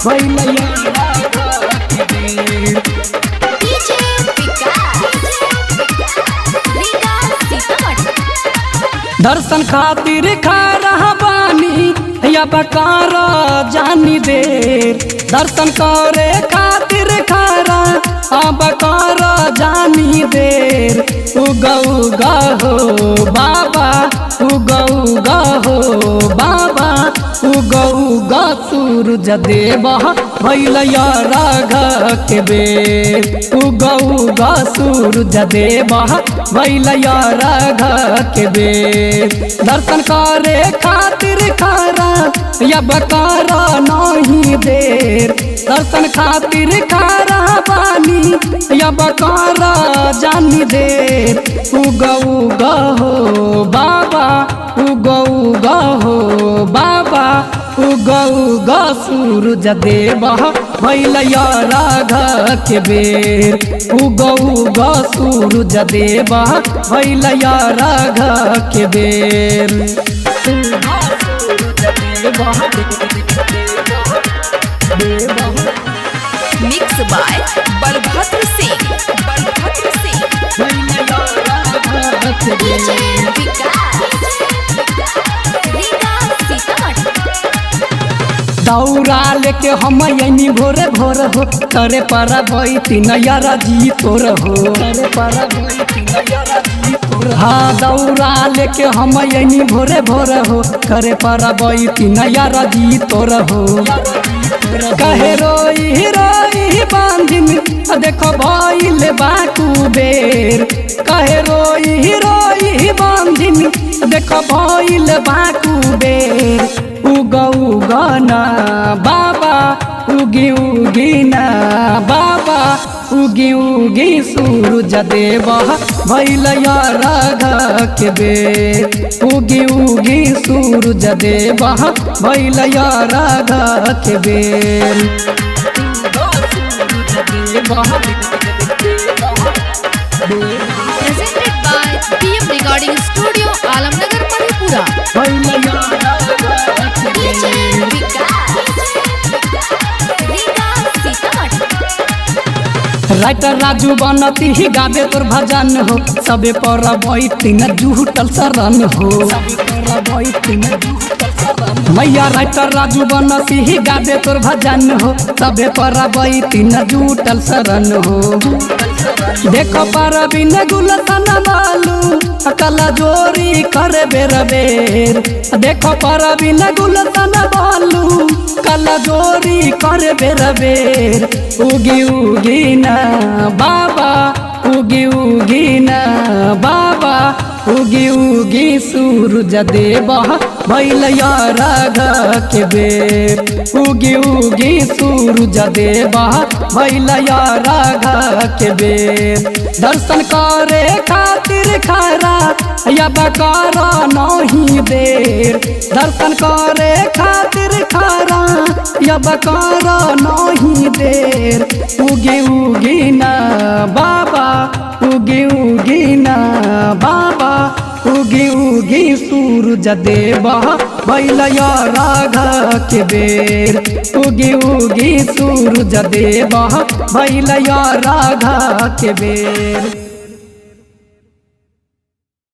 भैलया राघ के बेर। दर्शन खातिर खा रहा बानी या बकार जानी देर। दर्शन करे खातिर खा रहा बकार जानी देर। उगा उगा हो बाबा, उगा उगा हो बाबा, उगा उगा सूरज देवा भैलया राघ के बेर। उगा उगा सूरज देवा भैलया राघ के बेर। दर्शन करे खातिर खारा या बकारा नहीं देर। दर्शन खातिर खारा बानी या बकारा जानी देर। उगा उगा हो बाबा, उगा उगा हो बाबा, उगा उगा सूरज देवा भैलया राघ के बेर। उगा उगा सूरज देवा भैलया राघ के बेर। Mix by Balbhadra Singh, Balbhadra Singh. दौरा लेके हम यनी भोरे भोर हो करे पारा बैती नयारा जी तोर हो। करे पारा बैती नयारा जी तोर। हाँ दौरा लेके हम यनी भोरे भोर हो करे पारा बैती नयारा जी तोर हो। कहे रोई रोई बांधिन देखो भइल बाकू बेर। कहे रोई रोई बांधिन देखो भइल बाकू बेर। उगा उगा ना बाबा, उगी उगी ना बाबा, उगी उगी सूरज देवा भैलया राघ के बेर। उगी उगी सूरज देवा भैलया राघ के बेर। Presented by PM Recording Studio, Alamnagar, Manipura। Writer Raju बनती ही गावे तोर भजन हो। सबे पर बैठी न जुटल शरण हो। मैया राइटर राजू बनती ही गावे तोर भजन हो। सबे पर बैठी न जुटल शरण हो। देखो पर बिन गुलशन बालू कला जोरी करे बेर बेर। देखो पर बिन गुलशन बालू कला जोरी करे बेर बेर। उगी उगी ना बाबा, उगी उगी ना बाबा, उगी उगी सूरज देवा भैलया राघ के बेर। उगी उगी सूरज देवा भैलया राघ के बेर। दर्शन करे खातिर खारा या बकारा नहीं देर। दर्शन करे खातिर खारा या बकारा नहीं देर। उगी उगी ना बाबा, उगी उगी ना बाबा, उगी उगी सूरज देवा भैलया राघ के बेर। उगी उगी सूरज देवा भैलया राघ के बेर।